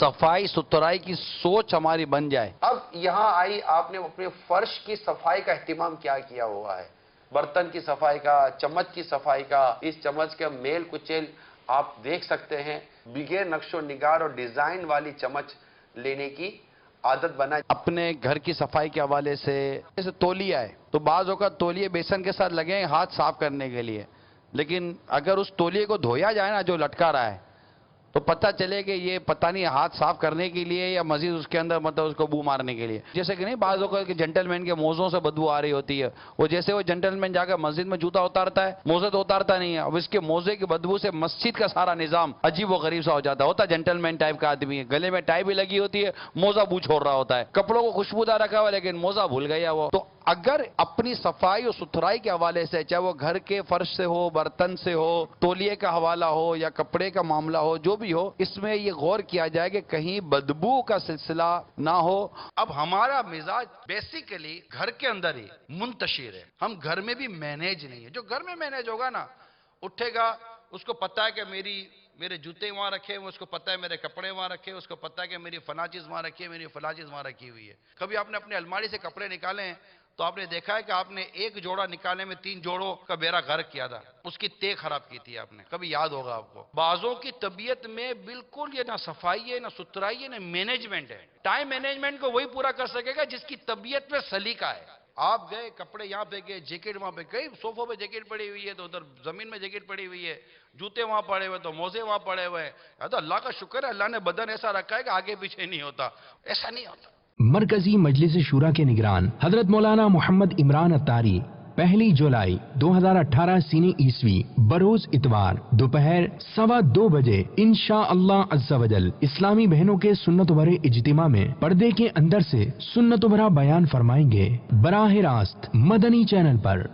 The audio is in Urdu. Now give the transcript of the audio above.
صفائی ستھرائی کی سوچ ہماری بن جائے. اب یہاں آئی آپ نے اپنے فرش کی صفائی کا اہتمام کیا کیا ہوا ہے، برتن کی صفائی کا، چمچ کی صفائی کا. اس چمچ کے میل کچیل آپ دیکھ سکتے ہیں. بغیر نقش و نگار اور ڈیزائن والی چمچ لینے کی عادت بنائے. اپنے گھر کی صفائی کے حوالے سے جیسے تولیہ ہے تو بعض اوقات تولیے بیسن کے ساتھ لگے ہیں ہاتھ صاف کرنے کے لیے، لیکن اگر اس تولیے کو دھویا جائے نا جو لٹکا رہا ہے تو پتہ چلے کہ یہ پتہ نہیں ہاتھ صاف کرنے کے لیے یا مزید اس کے اندر مطلب اس کو بو مارنے کے لیے. جیسے کہ نہیں بعض اوقات کہ جنٹل مین کے موزوں سے بدبو آ رہی ہوتی ہے، وہ جیسے وہ جنٹل مین جا کر مسجد میں جوتا اتارتا ہے، موزے تو اتارتا نہیں ہے، اب اس کے موزے کی بدبو سے مسجد کا سارا نظام عجیب و غریب سا ہو جاتا ہے. ہوتا جنٹل مین ٹائپ کا آدمی ہے، گلے میں ٹائی بھی لگی ہوتی ہے، موزہ بو چھوڑ رہا ہوتا ہے، کپڑوں کو خوشبودار رکھا ہوا لیکن موزہ بھول گیا وہ. تو اگر اپنی صفائی اور ستھرائی کے حوالے سے چاہے وہ گھر کے فرش سے ہو، برتن سے ہو، تولیے کا حوالہ ہو یا کپڑے کا معاملہ ہو، جو بھی ہو، اس میں یہ غور کیا جائے کہ کہیں بدبو کا سلسلہ نہ ہو. اب ہمارا مزاج بیسیکلی گھر کے اندر ہی منتشر ہے، ہم گھر میں بھی مینیج نہیں ہے. جو گھر میں مینیج ہوگا نا، اٹھے گا، اس کو پتہ ہے کہ میرے جوتے وہاں رکھے ہیں، اس کو پتہ ہے میرے کپڑے وہاں رکھے ہیں، اس کو پتہ ہے کہ میری فلاں چیز وہاں رکھی ہے، میری فلاں چیز وہاں رکھی ہوئی ہے. کبھی آپ نے اپنے الماری سے کپڑے نکالے ہیں تو آپ نے دیکھا ہے کہ آپ نے ایک جوڑا نکالنے میں 3 جوڑوں کا بیڑا غرق کیا تھا، اس کی تے خراب کی تھی آپ نے، کبھی یاد ہوگا آپ کو. بعضوں کی طبیعت میں بالکل یہ نہ صفائی ہے نہ ستھرائی ہے نہ مینجمنٹ ہے. ٹائم مینجمنٹ کو وہی پورا کر سکے گا جس کی طبیعت میں سلیقہ ہے. آپ گئے کپڑے یہاں پہ گئے، جیکٹ وہاں پہ گئے، صوفوں پہ جیکٹ پڑی ہوئی ہے تو ادھر زمین میں جیکٹ پڑی ہوئی ہے، جوتے وہاں پڑے ہوئے تو موزے وہاں پڑے ہوئے ہیں. تو اللہ کا شکر ہے اللہ نے بدن ایسا رکھا ہے کہ آگے پیچھے نہیں ہوتا، ایسا نہیں ہوتا. مرکزی مجلس شورا کے نگران حضرت مولانا محمد عمران اتاری 1 جولائی 2018 سینی عیسوی بروز اتوار دوپہر 2:15 بجے انشاءاللہ عز و جل اسلامی بہنوں کے سنت بھرے اجتماع میں پردے کے اندر سے سنت بھرا بیان فرمائیں گے براہ راست مدنی چینل پر.